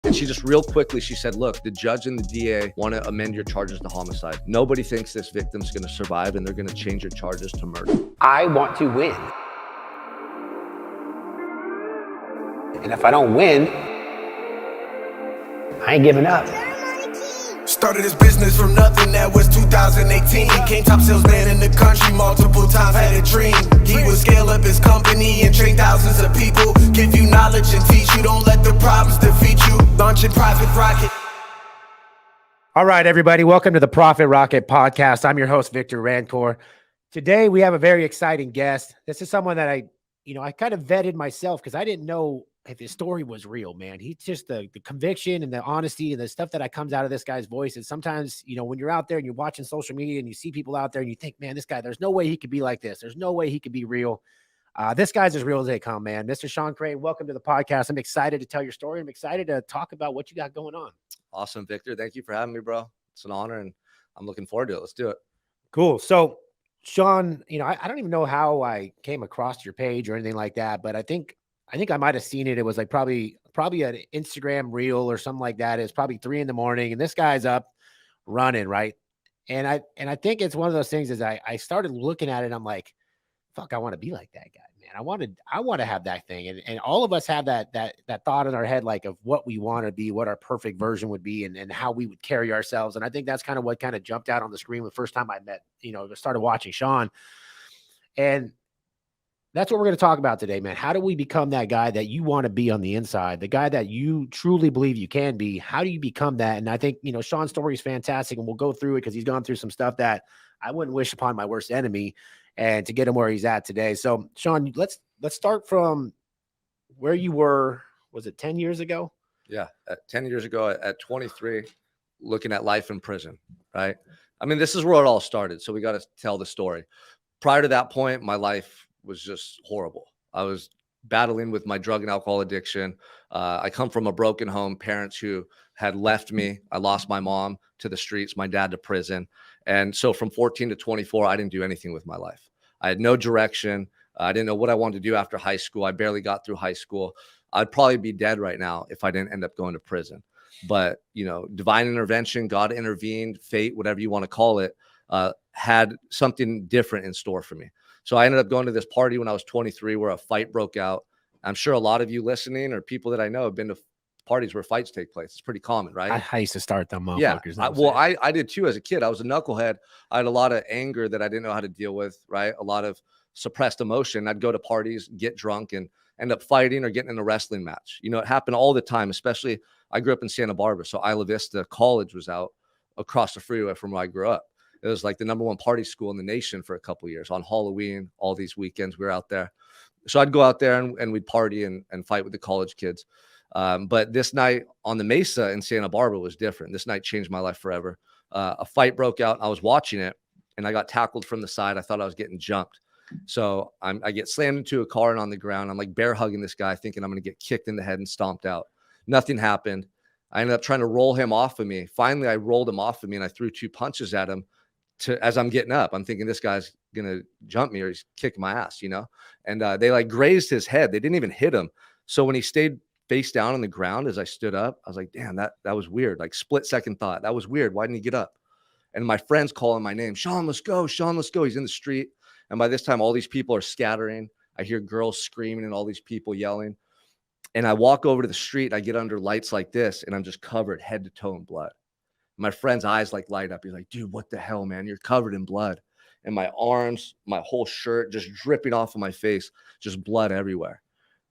And she just real quickly, she said, look, the judge and the DA want to amend your charges to homicide. Nobody thinks this victim's going to survive, and they're going to change your charges to murder. I want to win. And if I don't win, I ain't giving up. Started his business from nothing, that was 2018. Came top salesman in the country, multiple times had a dream. He would scale up his company and train thousands of people. Give you knowledge and teach you, don't let the problems defeat you. Launching Private Rocket. All right, everybody, welcome to the Profit Rocket podcast. I'm your host, Victor Rancour. Today, we have a very exciting guest. This is someone that I kind of vetted myself because I didn't know if his story was real, man. He's just the conviction and the honesty and the stuff that comes out of this guy's voice. And sometimes, when you're out there and you're watching social media and you see people out there and you think, man, this guy, there's no way he could be like this. There's no way he could be real. This guy's as real as they come, man. Mr. Sean Crane, welcome to the podcast. I'm excited to tell your story. I'm excited to talk about what you got going on. Awesome, Victor. Thank you for having me, bro. It's an honor, and I'm looking forward to it. Let's do it. Cool. So, Sean, I don't even know how I came across your page or anything like that, but I think I might have seen it. It was like probably an Instagram reel or something like that. It's probably 3 a.m. and this guy's up running, right? And I think it's one of those things is I started looking at it. And I'm like, fuck, I want to be like that guy, man. I want to have that thing. And all of us have that thought in our head, like of what we want to be, what our perfect version would be, and how we would carry ourselves. And I think that's kind of what kind of jumped out on the screen the first time I met, started watching Sean. And that's what we're going to talk about today, man. How do we become that guy that you want to be on the inside, the guy that you truly believe you can be? How do you become that? And I think, Sean's story is fantastic, and we'll go through it because he's gone through some stuff that I wouldn't wish upon my worst enemy, and to get him where he's at today. So, Sean, let's start from where you were. Was it 10 years ago? Yeah, 10 years ago at 23, looking at life in prison, right? I mean, this is where it all started, so we got to tell the story. Prior to that point, my life was just horrible. I was battling with my drug and alcohol addiction. I come from a broken home, parents who had left me. I lost my mom to the streets, my dad to prison. And so from 14 to 24, I didn't do anything with my life. I had no direction. I didn't know what I wanted to do after high school. I barely got through high school. I'd probably be dead right now if I didn't end up going to prison. But, divine intervention, God intervened, fate, whatever you want to call it, had something different in store for me. So I ended up going to this party when I was 23 where a fight broke out. I'm sure a lot of you listening or people that I know have been to parties where fights take place. It's pretty common, right? I used to start them motherfuckers. Yeah. I did too as a kid. I was a knucklehead. I had a lot of anger that I didn't know how to deal with, right? A lot of suppressed emotion. I'd go to parties, get drunk, and end up fighting or getting in a wrestling match. It happened all the time, especially I grew up in Santa Barbara. So Isla Vista College was out across the freeway from where I grew up. It was like the #1 party school in the nation for a couple of years. On Halloween, all these weekends, we were out there. So I'd go out there and we'd party and fight with the college kids. But this night on the Mesa in Santa Barbara was different. This night changed my life forever. A fight broke out. I was watching it, and I got tackled from the side. I thought I was getting jumped. So I get slammed into a car and on the ground. I'm like bear hugging this guy, thinking I'm going to get kicked in the head and stomped out. Nothing happened. I ended up trying to roll him off of me. Finally, I rolled him off of me, and I threw 2 punches at him. As I'm getting up, I'm thinking this guy's going to jump me or he's kicking my ass, and they like grazed his head. They didn't even hit him. So when he stayed face down on the ground, as I stood up, I was like, damn, that was weird. Like split second thought. That was weird. Why didn't he get up? And my friend's calling my name. Sean, let's go. Sean, let's go. He's in the street. And by this time, all these people are scattering. I hear girls screaming and all these people yelling. And I walk over to the street. I get under lights like this, and I'm just covered head to toe in blood. My friend's eyes like light up. He's like, dude, what the hell, man? You're covered in blood. And my arms, my whole shirt just dripping off of my face, just blood everywhere.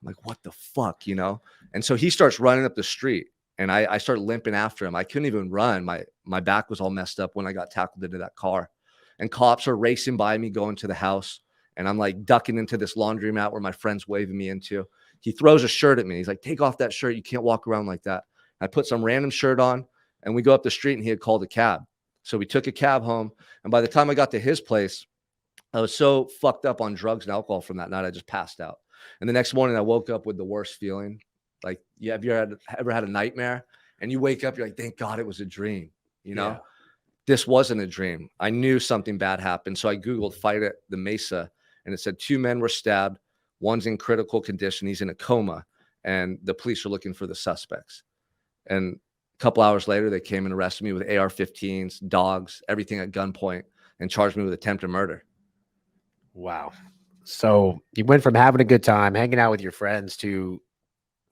I'm like, what the fuck, And so he starts running up the street, and I start limping after him. I couldn't even run. My back was all messed up when I got tackled into that car. And cops are racing by me going to the house. And I'm like ducking into this laundromat where my friend's waving me into. He throws a shirt at me. He's like, take off that shirt. You can't walk around like that. I put some random shirt on. And we go up the street, and he had called a cab. So we took a cab home. And by the time I got to his place, I was so fucked up on drugs and alcohol from that night, I just passed out. And the next morning, I woke up with the worst feeling. Like, have you ever had a nightmare? And you wake up, you're like, thank God it was a dream. Yeah. This wasn't a dream. I knew something bad happened. So I Googled fight at the Mesa, and it said 2 men were stabbed. One's in critical condition. He's in a coma. And the police are looking for the suspects. And a couple hours later, they came and arrested me with AR-15s, dogs, everything at gunpoint, and charged me with attempted murder. Wow. So you went from having a good time, hanging out with your friends, to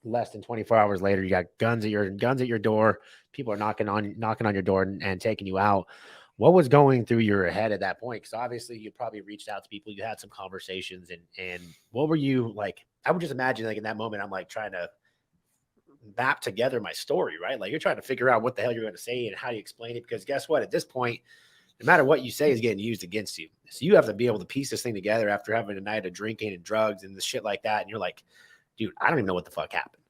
less than 24 hours later, you got guns at your door. People are knocking on your door and taking you out. What was going through your head at that point? Because obviously you probably reached out to people, you had some conversations, and what were you like? I would just imagine, like, in that moment, I'm like trying to map together my story, right? Like, you're trying to figure out what the hell you're going to say and how you explain it. Because guess what? At this point, no matter what you say is getting used against you. So you have to be able to piece this thing together after having a night of drinking and drugs and the shit like that. And you're like, dude, I don't even know what the fuck happened.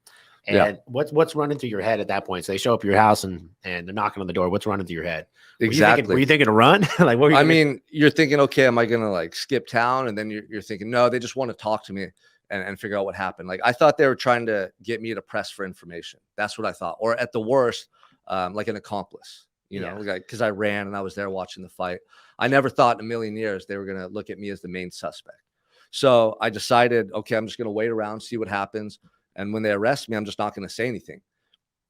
And what's running through your head at that point? So they show up at your house and they're knocking on the door. What's running through your head? Exactly. Were you thinking to run? Like, what were you mean, you're thinking, okay, am I going to like skip town? And then you're thinking, no, they just want to talk to me and figure out what happened. Like, I thought they were trying to get me to press for information. That's what I thought. Or at the worst, like an accomplice, you know, because I ran and I was there watching the fight. I never thought in a million years they were going to look at me as the main suspect. So I decided, okay, I'm just going to wait around, see what happens. And when they arrest me, I'm just not going to say anything,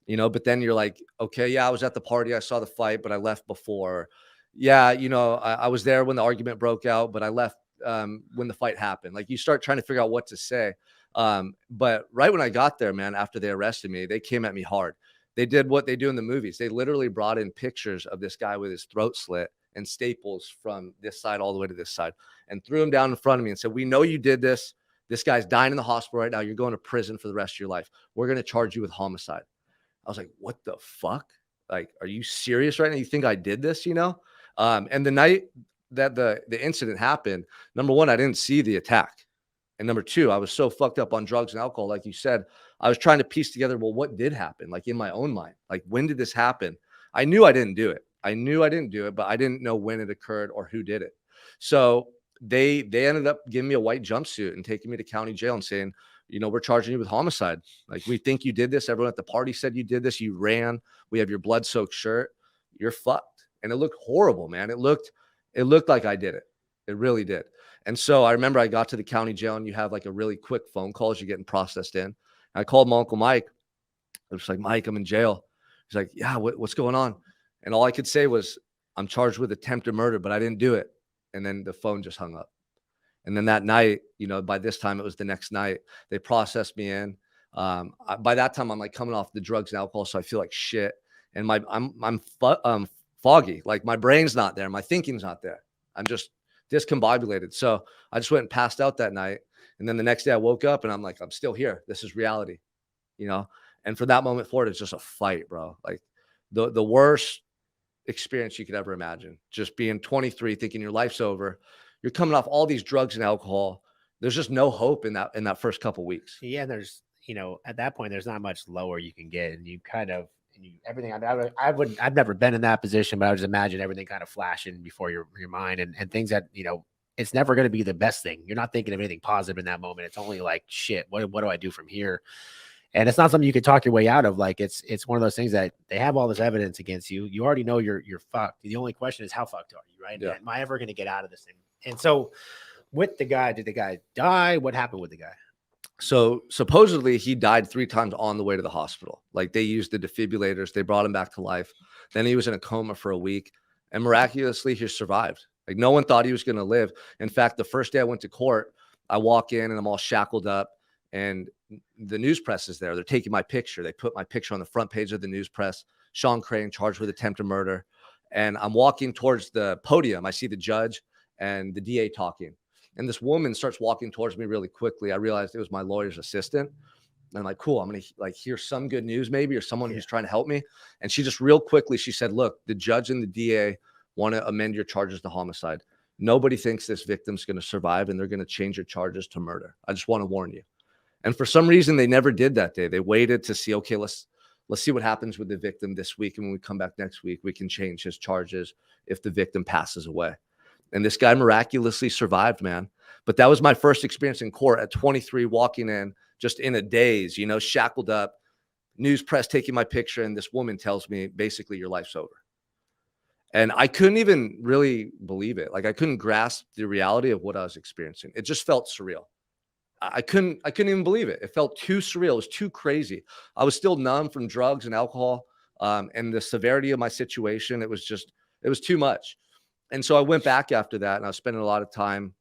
you know. But then you're like, okay, yeah, I was at the party, I saw the fight, but I left before. Yeah, you know, I was there when the argument broke out, but I left when the fight happened. Like, you start trying to figure out what to say. But right when I got there, man, after they arrested me, they came at me hard. They did what they do in the movies. They literally brought in pictures of this guy with his throat slit and staples from this side all the way to this side, and threw him down in front of me and said, we know you did this. This guy's dying in the hospital right now. You're going to prison for the rest of your life. We're going to charge you with homicide. I was like, what the fuck? Like, are you serious right now? You think I did this, you know? And the night that the incident happened, number one, I didn't see the attack. And number two, I was so fucked up on drugs and alcohol. Like you said, I was trying to piece together, well, what did happen? Like, in my own mind, like, when did this happen? I knew I didn't do it. But I didn't know when it occurred or who did it. So they ended up giving me a white jumpsuit and taking me to county jail and saying, you know, we're charging you with homicide. Like, we think you did this. Everyone at the party said you did this. You ran. We have your blood-soaked shirt. You're fucked. And it looked horrible, man. It looked like I did it. It really did. And so I remember I got to the county jail, and you have like a really quick phone call as you're getting processed in. And I called my Uncle Mike. I was like, Mike, I'm in jail. He's like, yeah, what's going on? And all I could say was, I'm charged with attempted murder, but I didn't do it. And then the phone just hung up. And then that night, you know, by this time, it was the next night, they processed me in. By that time, I'm like coming off the drugs and alcohol, so I feel like shit. And I'm foggy. Like, my brain's not there. My thinking's not there. I'm just discombobulated. So I just went and passed out that night. And then the next day I woke up and I'm like, I'm still here. This is reality, you know? And from that moment forward, it's just a fight, bro. Like, the worst experience you could ever imagine. Just being 23, thinking your life's over. You're coming off all these drugs and alcohol. There's just no hope in that first couple of weeks. Yeah, there's, you know, at that point, there's not much lower you can get, and you kind of, everything. I've never been in that position, but I would just imagine everything kind of flashing before your mind, and things that, you know, it's never going to be the best thing. You're not thinking of anything positive in that moment. It's only like, shit, what do I do from here? And it's not something you can talk your way out of. Like, it's one of those things that they have all this evidence against you. You already know you're fucked. The only question is, how fucked are you, right? Yeah. Am I ever going to get out of this thing? And so with the guy, did the guy die? What happened with the guy? So supposedly he died 3 times on the way to the hospital. Like, they used the defibrillators. They brought him back to life. Then he was in a coma for a week, and miraculously he survived. Like, no one thought he was going to live. In fact, the first day I went to court, I walk in and I'm all shackled up, and the news press is there. They're taking my picture. They put my picture on the front page of the news press. Sean Crane charged with attempted murder. And I'm walking towards the podium. I see the judge and the DA talking. And this woman starts walking towards me really quickly. I realized it was my lawyer's assistant. And I'm like, cool, I'm going to like hear some good news maybe, or someone who's trying to help me. And she just real quickly, she said, look, the judge and the DA want to amend your charges to homicide. Nobody thinks this victim's going to survive, and they're going to change your charges to murder. I just want to warn you. And for some reason, they never did that day. They waited to see, okay, let's see what happens with the victim this week. And when we come back next week, we can change his charges if the victim passes away. And this guy miraculously survived, man. But that was my first experience in court at 23, walking in just in a daze, you know, shackled up, news press taking my picture. And this woman tells me, basically, your life's over. And I couldn't even really believe it. Like, I couldn't grasp the reality of what I was experiencing. It just felt surreal. I couldn't even believe it. It felt too surreal. It was too crazy. I was still numb from drugs and alcohol, and the severity of my situation. It was too much. And so I went back after that, and I was spending a lot of time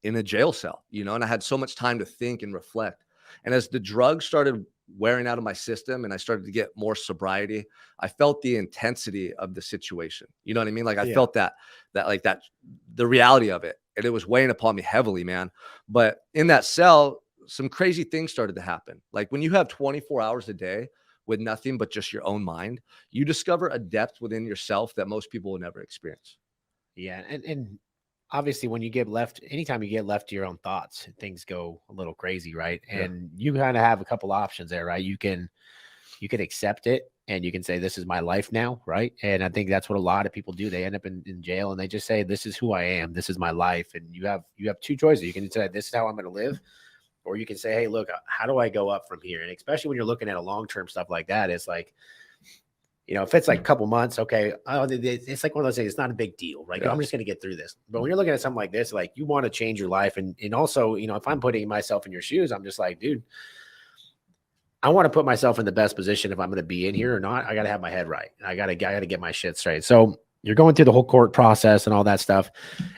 in a jail cell, and I had so much time to think and reflect. And as the drugs started wearing out of my system and I started to get more sobriety, I felt the intensity of the situation. You know what I mean? Like I felt that the reality of it. And it was weighing upon me heavily, man. But in that cell, some crazy things started to happen. Like when you have 24 hours a day with nothing but just your own mind, you discover a depth within yourself that most people will never experience. Yeah, and obviously when you get left, anytime you get left to your own thoughts, things go a little crazy, right? Yeah. And you kind of have a couple options there, right? You can accept it and you can say, this is my life now, right? And I think that's what a lot of people do. They end up in jail and they just say, this is who I am, this is my life. And you have two choices. You can say, this is how I'm going to live, or you can say, hey, look, how do I go up from here? And especially when you're looking at a long-term stuff like that, it's like, if it's like a couple months, okay, it's like one of those things. It's not a big deal, right? Yeah. I'm just going to get through this. But when you're looking at something like this, like you want to change your life, and also, if I'm putting myself in your shoes, I'm just like, dude, I want to put myself in the best position if I'm going to be in here or not. I got to have my head right. I got to get my shit straight. So you're going through the whole court process and all that stuff,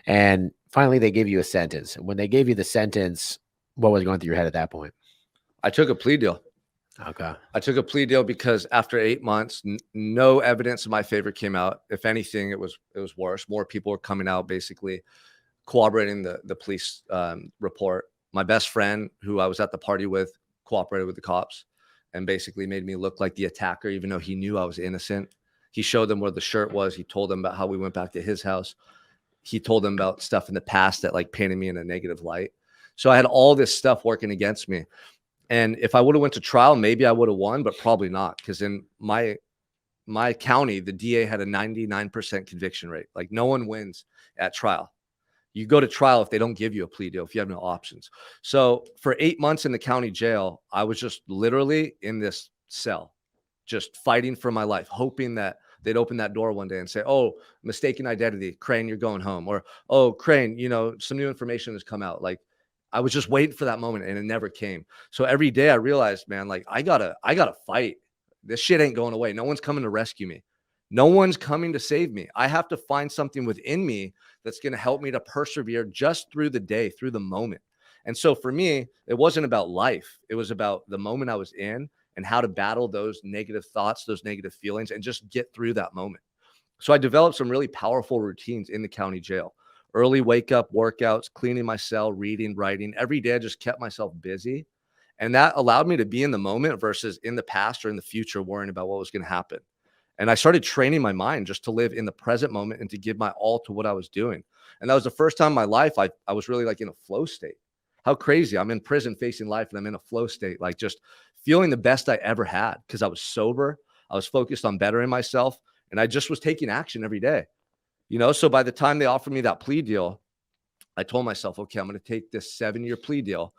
and finally they give you a sentence. When they gave you the sentence, what was going through your head at that point? I took a plea deal. Okay. I took a plea deal because after 8 months, no evidence in my favor came out. If anything, it was worse. More people were coming out, basically corroborating the police report. My best friend, who I was at the party with, cooperated with the cops and basically made me look like the attacker, even though he knew I was innocent. He showed them where the shirt was. He told them about how we went back to his house. He told them about stuff in the past that like painted me in a negative light. So I had all this stuff working against me. And if I would have went to trial, maybe I would have won, but probably not. Because in my county, the DA had a 99% conviction rate. Like no one wins at trial. You go to trial if they don't give you a plea deal, if you have no options. So for 8 months in the county jail, I was just literally in this cell, just fighting for my life, hoping that they'd open that door one day and say, oh, mistaken identity, Crane, you're going home. Or, oh, Crane, some new information has come out. Like I was just waiting for that moment and it never came. So every day I realized, man, like I gotta fight. This shit ain't going away. No one's coming to rescue me. No one's coming to save me. I have to find something within me that's going to help me to persevere just through the day, through the moment. And so for me, it wasn't about life. It was about the moment I was in and how to battle those negative thoughts, those negative feelings, and just get through that moment. So I developed some really powerful routines in the county jail. Early wake up workouts, cleaning my cell, reading, writing. Every day I just kept myself busy. And that allowed me to be in the moment versus in the past or in the future worrying about what was going to happen. And I started training my mind just to live in the present moment and to give my all to what I was doing. And that was the first time in my life I was really like in a flow state. How crazy. I'm in prison facing life and I'm in a flow state, like just feeling the best I ever had because I was sober. I was focused on bettering myself and I just was taking action every day. So by the time they offered me that plea deal, I told myself, okay, I'm going to take this 7-year plea deal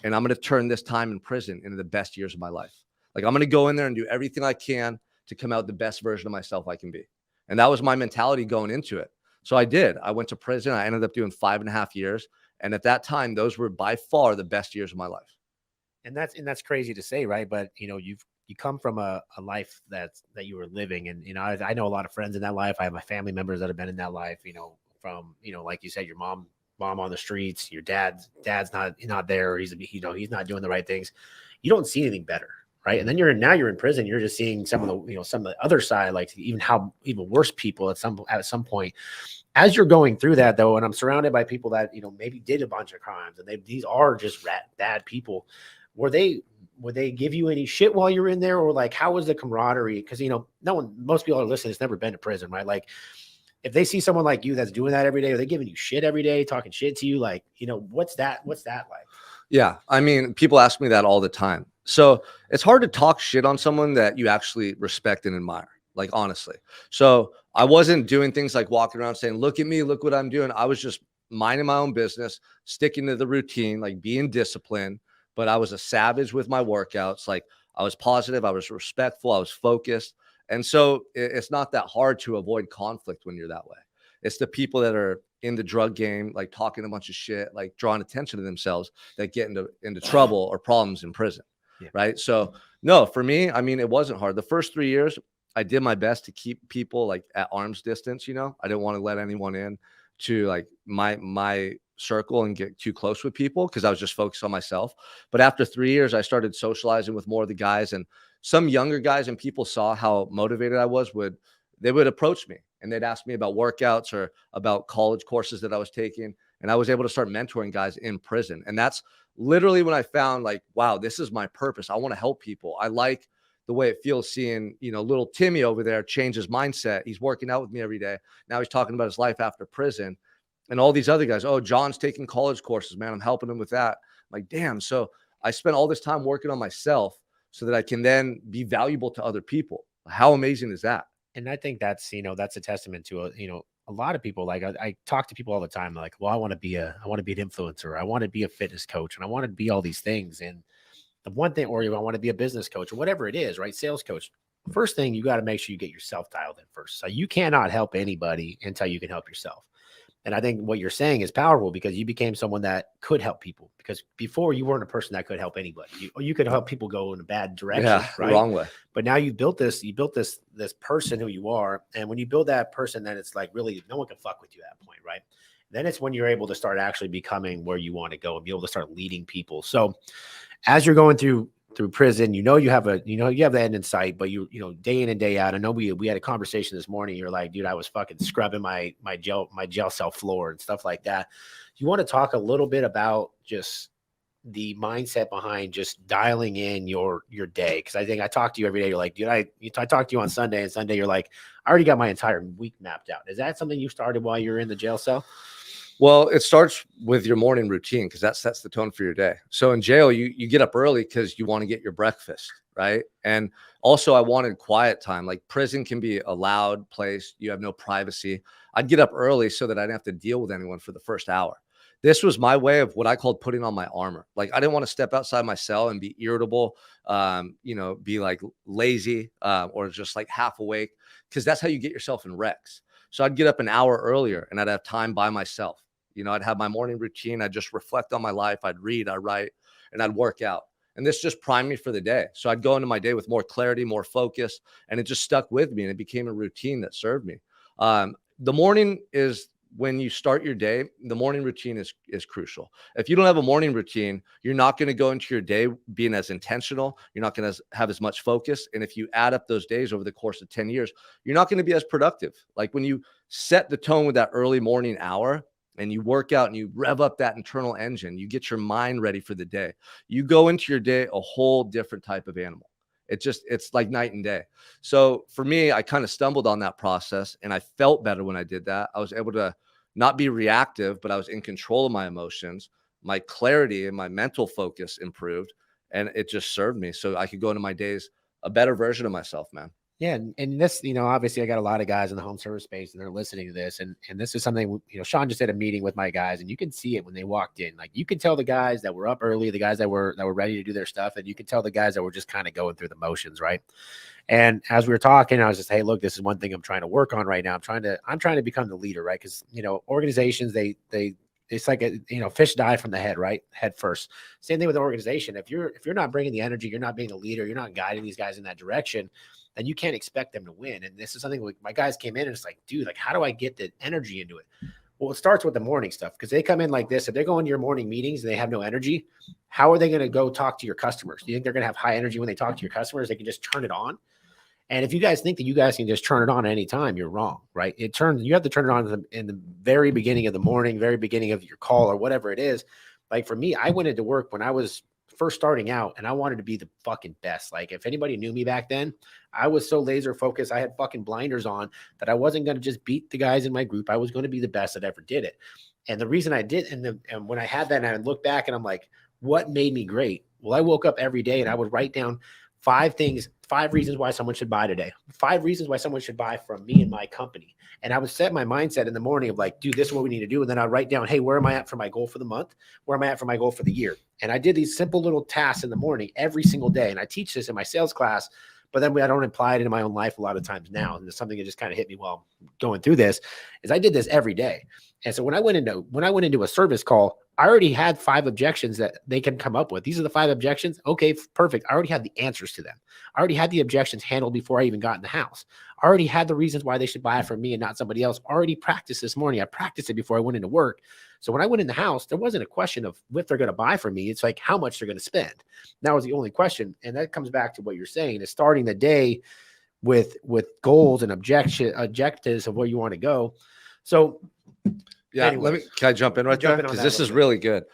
and I'm going to turn this time in prison into the best years of my life. Like I'm going to go in there and do everything I can to come out the best version of myself I can be. And that was my mentality going into it. So I did. I went to prison. I ended up doing 5.5 years. And at that time, those were by far the best years of my life. And that's crazy to say, right? But you come from a life that you were living. And I know a lot of friends in that life. I have my family members that have been in that life, from like you said, your mom on the streets, your dad's not there, he's not doing the right things. You don't see anything better. Right. And then you're in prison. You're just seeing some of the other side, like even worse people at some point. As you're going through that, though, and I'm surrounded by people that, maybe did a bunch of crimes and these are just bad people. Were they give you any shit while you're in there, or like, how was the camaraderie? Because, most people are listening has never been to prison, right? Like if they see someone like you that's doing that every day, are they giving you shit every day, talking shit to you? Like, what's that like? Yeah. I mean, people ask me that all the time. So it's hard to talk shit on someone that you actually respect and admire, like honestly. So I wasn't doing things like walking around saying, look at me, look what I'm doing. I was just minding my own business, sticking to the routine, like being disciplined, but I was a savage with my workouts. Like I was positive, I was respectful, I was focused. And so it's not that hard to avoid conflict when you're that way. It's the people that are in the drug game, like talking a bunch of shit, like drawing attention to themselves, that get into trouble or problems in prison. Yeah. Right. So no, for me, I mean, it wasn't hard. The first 3 years, I did my best to keep people like at arm's distance. You know, I didn't want to let anyone in to like my circle and get too close with people because I was just focused on myself. But after 3 years, I started socializing with more of the guys, and some younger guys, and people saw how motivated I was, they would approach me and they'd ask me about workouts or about college courses that I was taking. And I was able to start mentoring guys in prison. And that's literally when I found like, wow, this is my purpose. I want to help people. I like the way it feels seeing, you know, little Timmy over there change his mindset. He's working out with me every day. Now he's talking about his life after prison. And all these other guys, oh, John's taking college courses, man. I'm helping him with that. I'm like, damn. So I spent all this time working on myself so that I can then be valuable to other people. How amazing is that? And I think that's, you know, that's a testament to, a lot of people. Like I talk to people all the time, like, well, I want to be an influencer. I want to be a fitness coach, and I want to be all these things. And the one thing, or I want to be a business coach or whatever it is, right? Sales coach. First thing, you got to make sure you get yourself dialed in first. So you cannot help anybody until you can help yourself. And I think what you're saying is powerful because you became someone that could help people, because before you weren't a person that could help anybody. You could help people go in a bad direction, right? Wrong way. But now you built this person who you are. And when you build that person, then it's like really no one can fuck with you at that point, right? Then it's when you're able to start actually becoming where you want to go and be able to start leading people. So as you're going through prison, you have the end in sight, but you day in and day out. I know we had a conversation this morning. You're like, dude, I was fucking scrubbing my jail cell floor and stuff like that. You want to talk a little bit about just the mindset behind just dialing in your day? Because I think I talk to you every day. You're like, dude, I talk to you on Sunday, and Sunday you're like, I already got my entire week mapped out. Is that something you started while you're in the jail cell? Well, it starts with your morning routine because that sets the tone for your day. So in jail, you get up early because you want to get your breakfast, right? And also I wanted quiet time. Like prison can be a loud place. You have no privacy. I'd get up early so that I didn't have to deal with anyone for the first hour. This was my way of what I called putting on my armor. Like I didn't want to step outside my cell and be irritable, be like lazy or just like half awake, because that's how you get yourself in wrecks. So I'd get up an hour earlier and I'd have time by myself. I'd have my morning routine. I'd just reflect on my life. I'd read, I'd write, and I'd work out. And this just primed me for the day. So I'd go into my day with more clarity, more focus, and it just stuck with me. And it became a routine that served me. The morning is when you start your day. The morning routine is crucial. If you don't have a morning routine, you're not going to go into your day being as intentional. You're not going to have as much focus. And if you add up those days over the course of 10 years, you're not going to be as productive. Like when you set the tone with that early morning hour, and you work out and you rev up that internal engine, you get your mind ready for the day. You go into your day a whole different type of animal. It's like night and day. So for me, I kind of stumbled on that process and I felt better when I did that. I was able to not be reactive, but I was in control of my emotions. My clarity and my mental focus improved, and it just served me so I could go into my days a better version of myself, man. Yeah. And this, obviously I got a lot of guys in the home service space and they're listening to this. And this is something, Sean just had a meeting with my guys, and you can see it when they walked in. Like you can tell the guys that were up early, the guys that were ready to do their stuff. And you can tell the guys that were just kind of going through the motions. Right. And as we were talking, I was just, hey, look, this is one thing I'm trying to work on right now. I'm trying to become the leader. Right. Cause organizations, it's like fish die from the head, right? Head first. Same thing with the organization. If you're not bringing the energy, you're not being the leader, you're not guiding these guys in that direction, then you can't expect them to win. And this is something like my guys came in and it's like, dude, like, how do I get the energy into it? Well, it starts with the morning stuff, because they come in like this. If they're going to your morning meetings and they have no energy, how are they going to go talk to your customers? Do you think they're going to have high energy when they talk to your customers? They can just turn it on. And if you guys think that you guys can just turn it on at any time, you're wrong, right? You have to turn it on in the very beginning of the morning, very beginning of your call or whatever it is. Like for me, I went into work when I was first starting out and I wanted to be the fucking best. Like if anybody knew me back then, I was so laser focused. I had fucking blinders on that I wasn't going to just beat the guys in my group. I was going to be the best that ever did it. And the reason I did, and when I had that and I look back and I'm like, what made me great? Well, I woke up every day and I would write down 5 reasons why someone should buy today, 5 reasons why someone should buy from me and my company. And I would set my mindset in the morning of like, dude, this is what we need to do. And then I'd write down, hey, where am I at for my goal for the month? Where am I at for my goal for the year? And I did these simple little tasks in the morning every single day. And I teach this in my sales class, but then I don't apply it in my own life a lot of times now. And it's something that just kind of hit me while going through this is I did this every day. And so when I went into a service call, I already had 5 objections that they can come up with. These are the 5 objections. Okay, perfect. I already had the answers to them. I already had the objections handled before I even got in the house. I already had the reasons why they should buy it from me and not somebody else. Already practiced this morning. I practiced it before I went into work. So when I went in the house, there wasn't a question of what they're going to buy from me. It's like how much they're going to spend. That was the only question. And that comes back to what you're saying is starting the day with goals and objectives of where you want to go. So yeah, anyways, can I jump in right there? Because this is really good.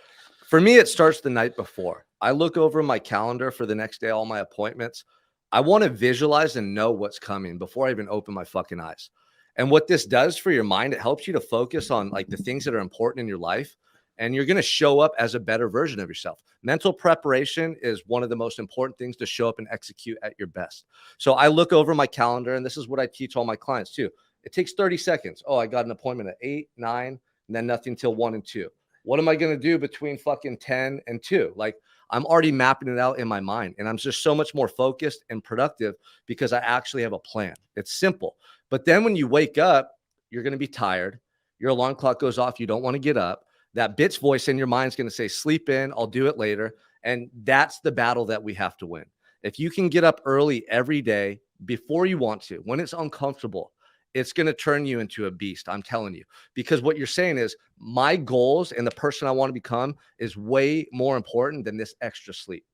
For me, it starts the night before. I look over my calendar for the next day, all my appointments. I want to visualize and know what's coming before I even open my fucking eyes. And what this does for your mind, it helps you to focus on like the things that are important in your life. And you're going to show up as a better version of yourself. Mental preparation is one of the most important things to show up and execute at your best. So I look over my calendar, and this is what I teach all my clients too. It takes 30 seconds. Oh, I got an appointment at 8, 9, and then nothing till 1 and 2. What am I going to do between fucking 10 and 2? Like, I'm already mapping it out in my mind, and I'm just so much more focused and productive because I actually have a plan. It's simple. But then when you wake up, you're going to be tired. Your alarm clock goes off. You don't want to get up. That bitch voice in your mind is going to say, sleep in, I'll do it later. And that's the battle that we have to win. If you can get up early every day before you want to, when it's uncomfortable, it's going to turn you into a beast. I'm telling you, because what you're saying is my goals and the person I want to become is way more important than this extra sleep.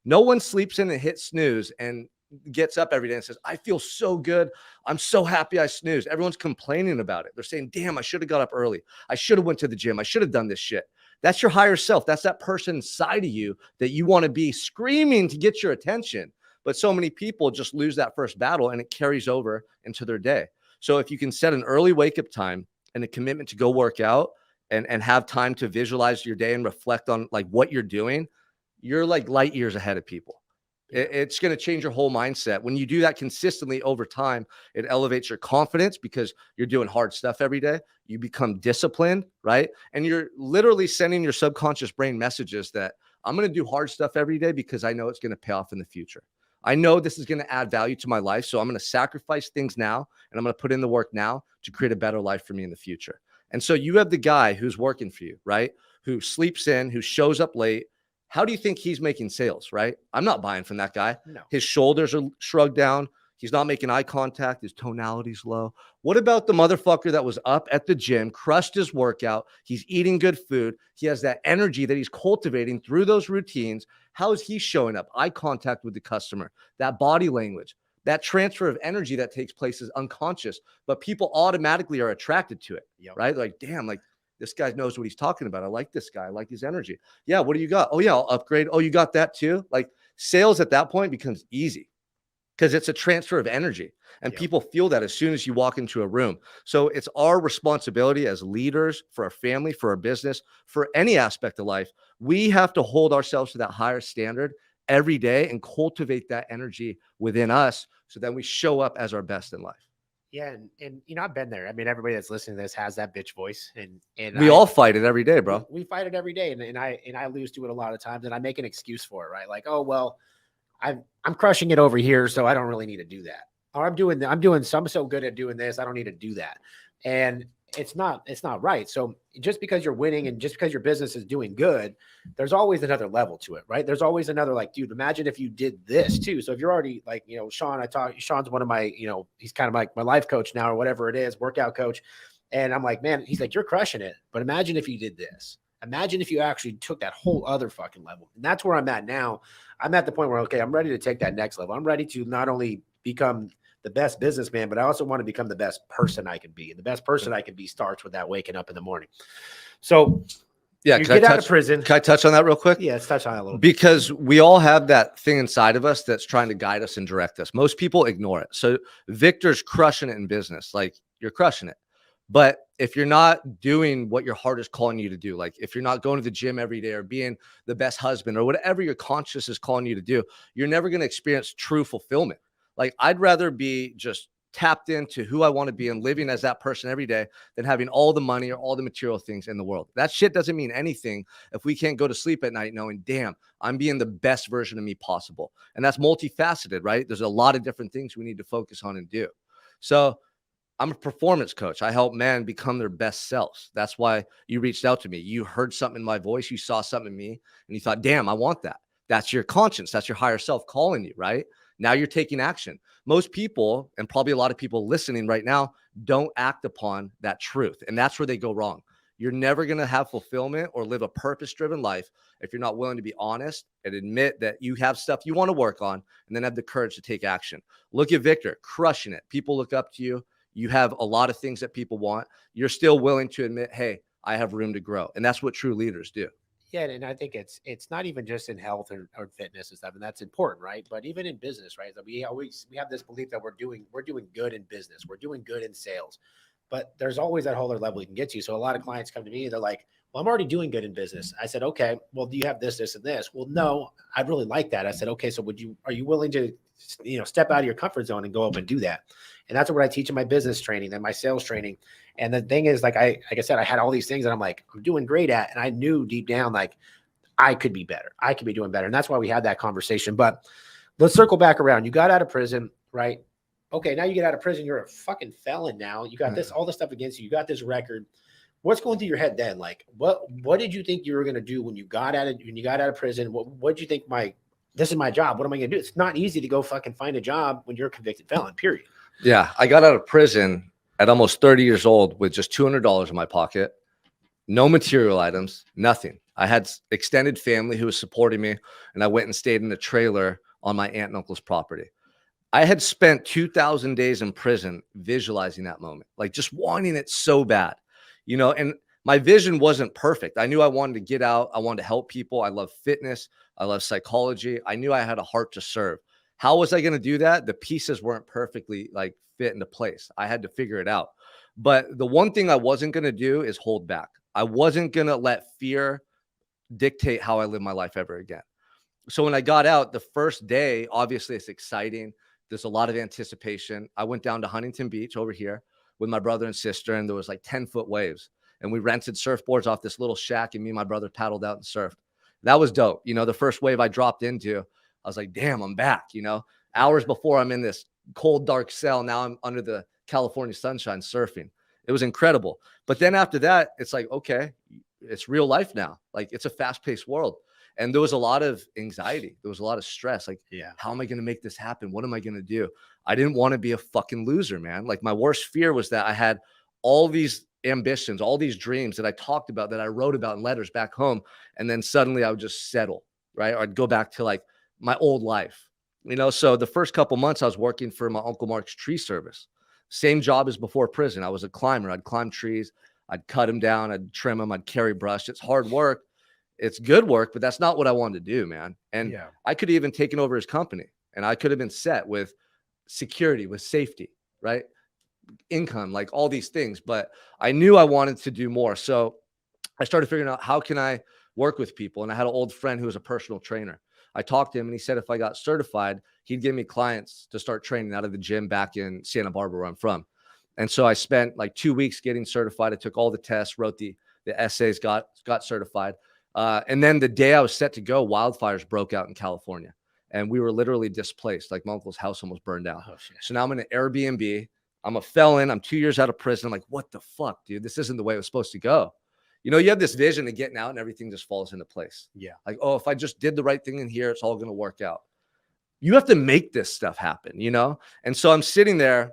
No one sleeps in and hits snooze and gets up every day and says, I feel so good. I'm so happy I snoozed. Everyone's complaining about it. They're saying, damn, I should have got up early. I should have went to the gym. I should have done this shit. That's your higher self. That's that person inside of you that you want to be screaming to get your attention. But so many people just lose that first battle and it carries over into their day. So if you can set an early wake up time and a commitment to go work out and have time to visualize your day and reflect on like what you're doing, you're like light years ahead of people. It's going to change your whole mindset. When you do that consistently over time, it elevates your confidence because you're doing hard stuff every day. You become disciplined, right? And you're literally sending your subconscious brain messages that I'm going to do hard stuff every day because I know it's going to pay off in the future. I know this is going to add value to my life. So I'm going to sacrifice things now and I'm going to put in the work now to create a better life for me in the future. And so you have the guy who's working for you, right? Who sleeps in, who shows up late. How do you think he's making sales, right? I'm not buying from that guy. No. His shoulders are shrugged down. He's not making eye contact. His tonality's low. What about the motherfucker that was up at the gym, crushed his workout? He's eating good food. He has that energy that he's cultivating through those routines. How is he showing up? Eye contact with the customer, that body language, that transfer of energy that takes place is unconscious, but people automatically are attracted to it, right? Like, damn, like, this guy knows what he's talking about. I like this guy. I like his energy. Yeah. What do you got? Oh yeah, I'll upgrade. Oh, you got that too? Like sales at that point becomes easy because it's a transfer of energy and people feel that as soon as you walk into a room. So it's our responsibility as leaders for our family, for our business, for any aspect of life. We have to hold ourselves to that higher standard every day and cultivate that energy within us. So then we show up as our best in life. Yeah, and you know, I've been there. I mean, everybody that's listening to this has that bitch voice, and we all fight it every day, bro. We fight it every day, and I lose to it a lot of times, and I make an excuse for it, right? Like, oh well, I'm crushing it over here, so I don't really need to do that. Or I'm so good at doing this, I don't need to do that. And it's not right. So just because you're winning and just because your business is doing good, there's always another level to it, right? There's always another, like, dude, imagine if you did this too. So if you're already like, you know, Sean's one of my, you know, he's kind of like my life coach now or whatever it is, workout coach. And I'm like, man, he's like, you're crushing it. But imagine if you did this. Imagine if you actually took that whole other fucking level. And that's where I'm at now. I'm at the point where, okay, I'm ready to take that next level. I'm ready to not only become the best businessman, but I also want to become the best person I can be. And the best person I can be starts with that waking up in the morning. So yeah, you get out of prison. Can I touch on that real quick? Yeah, let's touch on it a little bit. Because we all have that thing inside of us that's trying to guide us and direct us. Most people ignore it. So Victor's crushing it in business. Like, you're crushing it. But if you're not doing what your heart is calling you to do, like if you're not going to the gym every day or being the best husband or whatever your conscience is calling you to do, you're never going to experience true fulfillment. Like, I'd rather be just tapped into who I want to be and living as that person every day than having all the money or all the material things in the world. That shit doesn't mean anything if we can't go to sleep at night knowing, damn, I'm being the best version of me possible. And that's multifaceted, right? There's a lot of different things we need to focus on and do. So I'm a performance coach. I help men become their best selves. That's why you reached out to me. You heard something in my voice. You saw something in me and you thought, damn, I want that. That's your conscience. That's your higher self calling you, right? Now you're taking action. Most people, and probably a lot of people listening right now, don't act upon that truth. And that's where they go wrong. You're never going to have fulfillment or live a purpose-driven life if you're not willing to be honest and admit that you have stuff you want to work on and then have the courage to take action. Look at Victor, crushing it. People look up to you. You have a lot of things that people want. You're still willing to admit, hey, I have room to grow. And that's what true leaders do. Yeah, and I think it's not even just in health or fitness and stuff, and that's important, right? But even in business, right? We have this belief that we're doing good in business, we're doing good in sales, but there's always that whole other level you can get to. So a lot of clients come to me, they're like, "Well, I'm already doing good in business." I said, "Okay, well, do you have this, this, and this?" Well, no, I really like that. I said, "Okay, so are you willing to, step out of your comfort zone and go up and do that?" And that's what I teach in my business training and my sales training. And the thing is, like I said, I had all these things that I'm doing great at. And I knew deep down, like, I could be better. I could be doing better. And that's why we had that conversation. But let's circle back around. You got out of prison, right? Okay, now you get out of prison. You're a fucking felon now. You got all this stuff against you. You got this record. What's going through your head then? Like, what did you think you were going to do when you got out of prison? What did you think this is my job? What am I going to do? It's not easy to go fucking find a job when you're a convicted felon, period. Yeah, I got out of prison at almost 30 years old with just $200 in my pocket, no material items, nothing. I had extended family who was supporting me, and I went and stayed in a trailer on my aunt and uncle's property. I had spent 2,000 days in prison visualizing that moment, like just wanting it so bad, and my vision wasn't perfect. I knew I wanted to get out. I wanted to help people. I love fitness. I love psychology. I knew I had a heart to serve. How was I going to do that? The pieces weren't perfectly fit into place. I had to figure it out. But the one thing I wasn't going to do is hold back. I wasn't going to let fear dictate how I live my life ever again. So when I got out, the first day, obviously it's exciting. There's a lot of anticipation. I went down to Huntington Beach over here with my brother and sister, and there was 10-foot waves. And we rented surfboards off this little shack, and me and my brother paddled out and surfed. That was dope. The first wave I dropped into, I was like, damn, I'm back. Hours before I'm in this cold, dark cell. Now I'm under the California sunshine surfing. It was incredible. But then after that, it's like, okay, it's real life now. It's a fast-paced world. And there was a lot of anxiety. There was a lot of stress. How am I going to make this happen? What am I going to do? I didn't want to be a fucking loser, man. My worst fear was that I had all these ambitions, all these dreams that I talked about, that I wrote about in letters back home. And then suddenly I would just settle, right? Or I'd go back to my old life, So the first couple months I was working for my Uncle Mark's tree service, same job as before prison. I was a climber. I'd climb trees. I'd cut them down. I'd trim them. I'd carry brush. It's hard work. It's good work, but that's not what I wanted to do, man. And I could have even taken over his company, and I could have been set with security, with safety, right? Income, all these things. But I knew I wanted to do more. So I started figuring out, how can I work with people? And I had an old friend who was a personal trainer. I talked to him, and he said if I got certified, he'd give me clients to start training out of the gym back in Santa Barbara, where I'm from. And so I spent 2 weeks getting certified. I took all the tests, wrote the essays, got certified. And then the day I was set to go, wildfires broke out in California, and we were literally displaced. My uncle's house almost burned down. Oh, shit. So now I'm in an Airbnb. I'm a felon. I'm 2 years out of prison. I'm like, what the fuck, dude? This isn't the way it was supposed to go. You have this vision of getting out and everything just falls into place. Yeah. If I just did the right thing in here, it's all going to work out. You have to make this stuff happen, And so I'm sitting there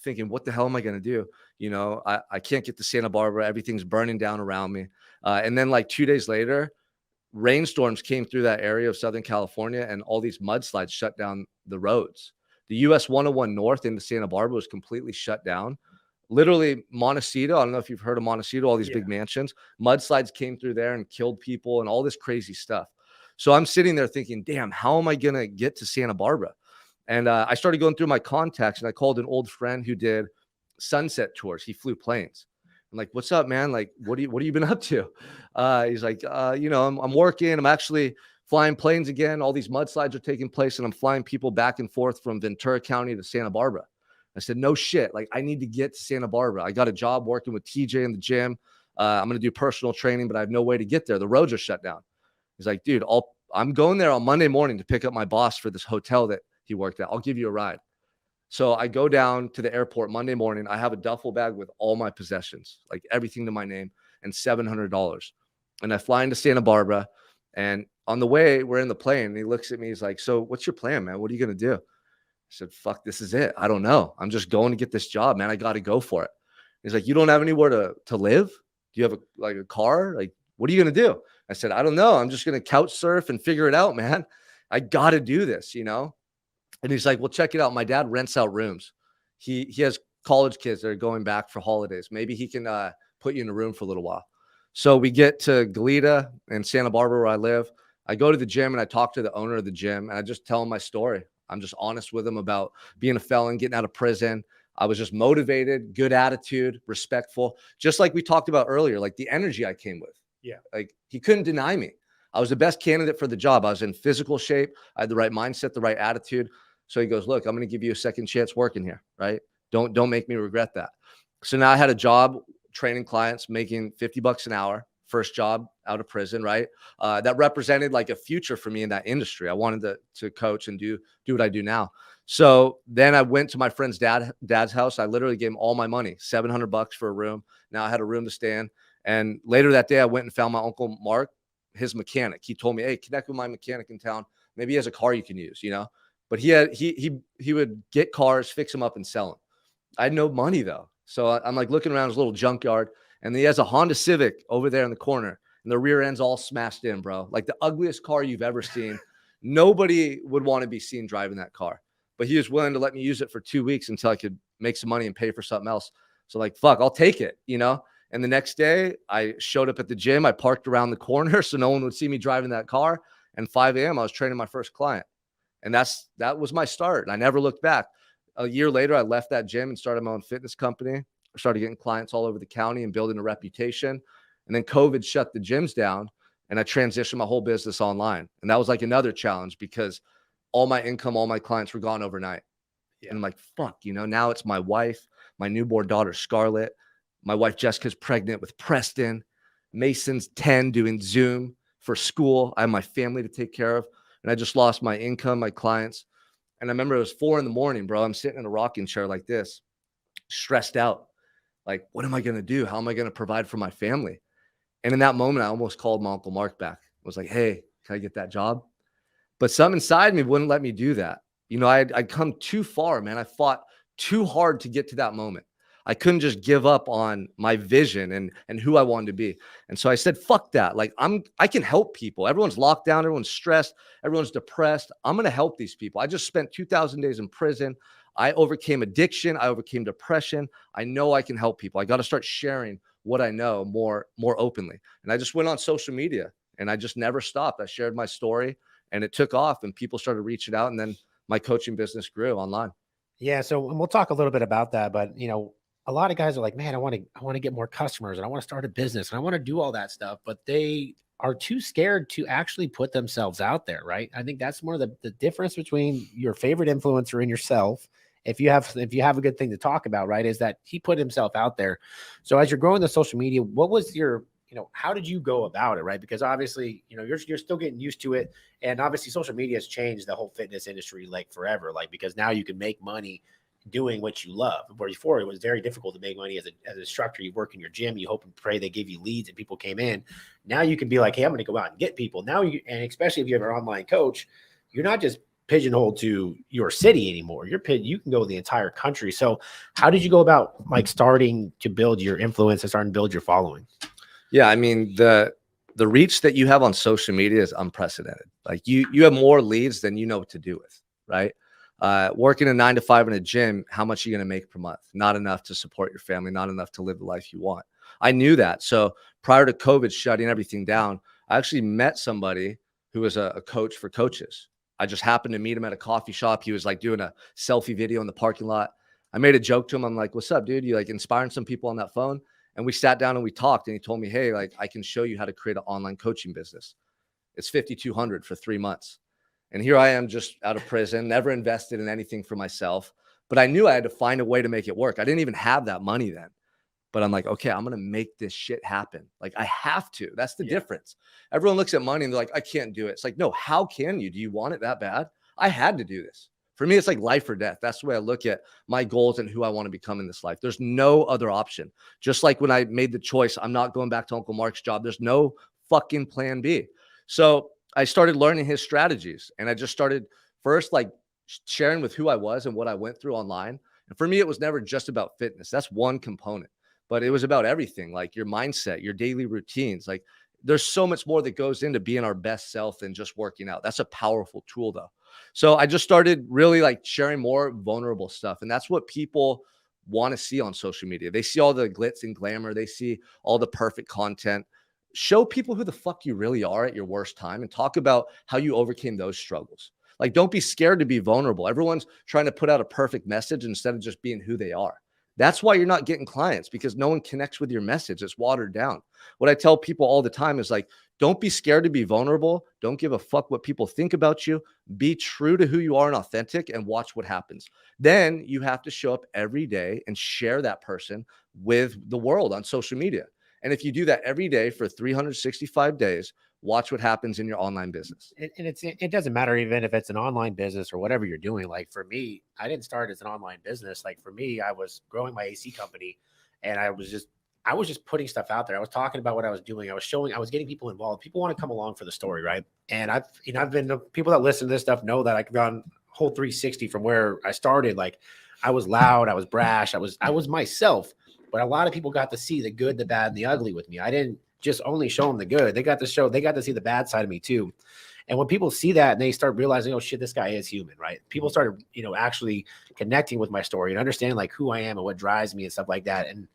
thinking, what the hell am I going to do? I can't get to Santa Barbara. Everything's burning down around me. And then 2 days later, rainstorms came through that area of Southern California, and all these mudslides shut down the roads. The US 101 North into Santa Barbara was completely shut down. Literally, Montecito, I don't know if you've heard of Montecito, all these big mansions, mudslides came through there and killed people and all this crazy stuff. So I'm sitting there thinking, damn, how am I going to get to Santa Barbara? And I started going through my contacts, and I called an old friend who did sunset tours. He flew planes. I'm like, what's up, man? What have you been up to? He's like, I'm working. I'm actually flying planes again. All these mudslides are taking place, and I'm flying people back and forth from Ventura County to Santa Barbara. I said, no shit. Like, I need to get to Santa Barbara. I got a job working with TJ in the gym. I'm going to do personal training, but I have no way to get there. The roads are shut down. He's like, dude, I'm going there on Monday morning to pick up my boss for this hotel that he worked at. I'll give you a ride. So I go down to the airport Monday morning. I have a duffel bag with all my possessions, like everything to my name, and $700. And I fly into Santa Barbara. And on the way, we're in the plane. And he looks at me. He's like, so what's your plan, man? What are you going to do? I said, fuck, this is it. I don't know. I'm just going to get this job, man. I got to go for it. He's like, you don't have anywhere to live? Do you have a car? Like, what are you going to do? I said, I don't know. I'm just going to couch surf and figure it out, man. I got to do this, you know? And he's like, well, check it out. My dad rents out rooms. He has college kids that are going back for holidays. Maybe he can put you in a room for a little while. So we get to Goleta in Santa Barbara, where I live. I go to the gym and I talk to the owner of the gym and I just tell him my story. I'm just honest with him about being a felon, getting out of prison. I was just motivated, good attitude, respectful, just like we talked about earlier, like the energy I came with. Yeah. Like, he couldn't deny me. I was the best candidate for the job. I was in physical shape. I had the right mindset, the right attitude. So he goes, look, I'm going to give you a second chance working here, right? Don't make me regret that. So now I had a job training clients, making $50 an hour, first job out of prison, right? That represented like a future for me in that industry. I wanted to coach and do what I do now. So then I went to my friend's dad's house. I literally gave him all my money, $700 for a room. Now I had a room to stay in. And later that day, I went and found my uncle Mark, his mechanic. He told me, hey, connect with my mechanic in town. Maybe he has a car you can use, you know? But he would get cars, fix them up, and sell them. I had no money though. So I'm like looking around his little junkyard, and he has a Honda Civic over there in the corner, and the rear end's all smashed in, bro. Like the ugliest car you've ever seen. Nobody would want to be seen driving that car. But he was willing to let me use it for 2 weeks until I could make some money and pay for something else. So like, fuck, I'll take it, you know? And the next day I showed up at the gym. I parked around the corner so no one would see me driving that car. And 5 a.m. I was training my first client. And that was my start. And I never looked back. A year later, I left that gym and started my own fitness company. I started getting clients all over the county and building a reputation. And then COVID shut the gyms down, and I transitioned my whole business online. And that was like another challenge because all my income, all my clients were gone overnight. Yeah. And I'm like, fuck, you know, now it's my wife, my newborn daughter, Scarlett. My wife, Jessica's pregnant with Preston. Mason's 10 doing Zoom for school. I have my family to take care of. And I just lost my income, my clients. And I remember it was 4 a.m, bro. I'm sitting in a rocking chair like this, stressed out. Like, what am I going to do? How am I going to provide for my family? And in that moment, I almost called my Uncle Mark back. I was like, hey, can I get that job? But something inside me wouldn't let me do that. You know, I'd come too far, man. I fought too hard to get to that moment. I couldn't just give up on my vision and who I wanted to be. And so I said, fuck that. Like, I can help people. Everyone's locked down. Everyone's stressed. Everyone's depressed. I'm going to help these people. I just spent 2,000 days in prison. I overcame addiction. I overcame depression. I know I can help people. I got to start sharing what I know more openly. And I just went on social media and I just never stopped. I shared my story and it took off and people started reaching out. And then my coaching business grew online. Yeah. So, and we'll talk a little bit about that, but you know, a lot of guys are like, man, I want to get more customers and I want to start a business and I want to do all that stuff, but they are too scared to actually put themselves out there. Right. I think that's one of the difference between your favorite influencer and yourself. If you have a good thing to talk about, right, is that he put himself out there. So as you're growing the social media, what was your, you know, how did you go about it? Right. Because obviously, you know, you're still getting used to it. And obviously social media has changed the whole fitness industry like forever, like, because now you can make money doing what you love. Where before it was very difficult to make money as an instructor. You work in your gym, you hope and pray they give you leads and people came in. Now you can be like, hey, I'm going to go out and get people. Now you, and especially if you have an online coach, you're not just pigeonholed to your city anymore. You can go the entire country. So how did you go about like starting to build your influence and starting to build your following? Yeah, I mean, the reach that you have on social media is unprecedented. Like you have more leads than you know what to do with, right? Working a 9 to 5 in a gym, how much are you going to make per month? Not enough to support your family, not enough to live the life you want. I knew that. So prior to COVID shutting everything down, I actually met somebody who was a coach for coaches. I just happened to meet him at a coffee shop. He was like doing a selfie video in the parking lot. I made a joke to him. I'm like, what's up, dude? You like inspiring some people on that phone? And we sat down and we talked and he told me, hey, like I can show you how to create an online coaching business. It's $5,200 for 3 months. And here I am just out of prison, never invested in anything for myself. but I knew I had to find a way to make it work. I didn't even have that money then. But I'm like, okay, I'm going to make this shit happen. Like, I have to. That's the difference. Everyone looks at money and they're like, I can't do it. It's like, no, how can you? Do you want it that bad? I had to do this. For me, it's like life or death. That's the way I look at my goals and who I want to become in this life. There's no other option. Just like when I made the choice, I'm not going back to Uncle Mark's job. There's no fucking plan B. So I started learning his strategies, and I just started first like sharing with who I was and what I went through online. And for me, it was never just about fitness. That's one component. But it was about everything, like your mindset, your daily routines. Like there's so much more that goes into being our best self than just working out. That's a powerful tool though. So I just started really like sharing more vulnerable stuff. And that's what people want to see on social media. They see all the glitz and glamour. They see all the perfect content. Show people who the fuck you really are at your worst time and talk about how you overcame those struggles. Like, don't be scared to be vulnerable. Everyone's trying to put out a perfect message instead of just being who they are. That's why you're not getting clients, because no one connects with your message. It's watered down. What I tell people all the time is like, don't be scared to be vulnerable. Don't give a fuck what people think about you. Be true to who you are and authentic, and watch what happens. Then you have to show up every day and share that person with the world on social media. And if you do that every day for 365 days, watch what happens in your online business. And it doesn't matter even if it's an online business or whatever you're doing. Like for me, I didn't start as an online business. Like for me, I was growing my AC company, and I was just putting stuff out there. I was talking about what I was doing. I was getting people involved. People want to come along for the story, right? And I've been, people that listen to this stuff know that I've gone whole 360 from where I started. Like I was loud, I was brash, I was myself. But a lot of people got to see the good, the bad, and the ugly with me. I didn't just only show them the good. They got to see the bad side of me too. And when people see that and they start realizing, oh shit, this guy is human, right? People started, actually connecting with my story and understanding like who I am and what drives me and stuff like that. And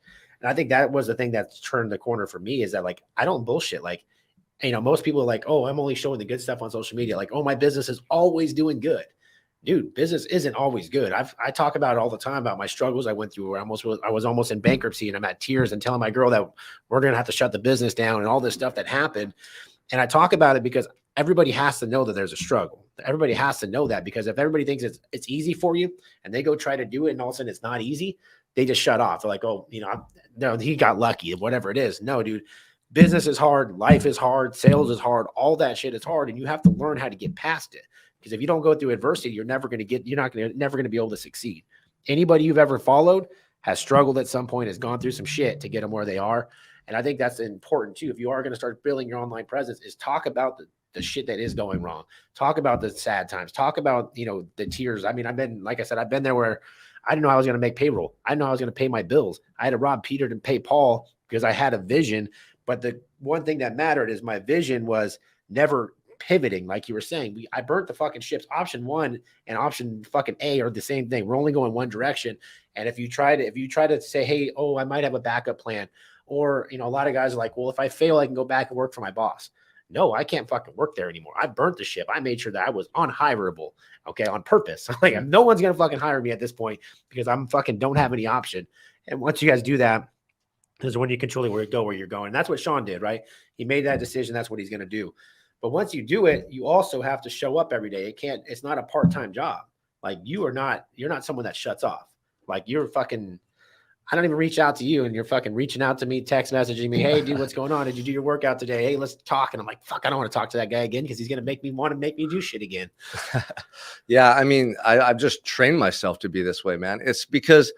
I think that was the thing that turned the corner for me, is that like, I don't bullshit. Like, most people are like, oh, I'm only showing the good stuff on social media. Like, oh, my business is always doing good. Dude, business isn't always good. I talk about it all the time about my struggles I went through, where I was almost in bankruptcy, and I'm at tears and telling my girl that we're going to have to shut the business down and all this stuff that happened. And I talk about it because everybody has to know that there's a struggle. Everybody has to know that, because if everybody thinks it's easy for you and they go try to do it and all of a sudden it's not easy, they just shut off. They're like, oh, no, he got lucky, whatever it is. No, dude, business is hard. Life is hard. Sales is hard. All that shit is hard. And you have to learn how to get past it. Because if you don't go through adversity, you're never going to be able to succeed. Anybody you've ever followed has struggled at some point, has gone through some shit to get them where they are. And I think that's important too. If you are going to start building your online presence, is talk about the shit that is going wrong. Talk about the sad times. Talk about, the tears. I mean, I've been there where I didn't know I was going to make payroll. I didn't know I was going to pay my bills. I had to rob Peter to pay Paul because I had a vision. But the one thing that mattered is my vision was never pivoting. Like you were saying, I burnt the fucking ships. Option 1 and option fucking A are the same thing. We're only going one direction. And if you try to say, hey, oh, I might have a backup plan, or, a lot of guys are like, well, if I fail, I can go back and work for my boss. No, I can't fucking work there anymore. I burnt the ship. I made sure that I was unhirable. Okay. On purpose. Like, no one's going to fucking hire me at this point because I'm fucking don't have any option. And once you guys do that, is when you can truly where you're going. And that's what Sean did, right? He made that decision. That's what he's going to do. But once you do it, you also have to show up every day. It's not a part-time job. Like you're not someone that shuts off. Like you're fucking, I don't even reach out to you and you're fucking reaching out to me, text messaging me. Hey dude, what's going on? Did you do your workout today? Hey, let's talk. And I'm like, fuck, I don't want to talk to that guy again, because he's going to want to make me do shit again. Yeah. I mean, I've just trained myself to be this way, man. It's because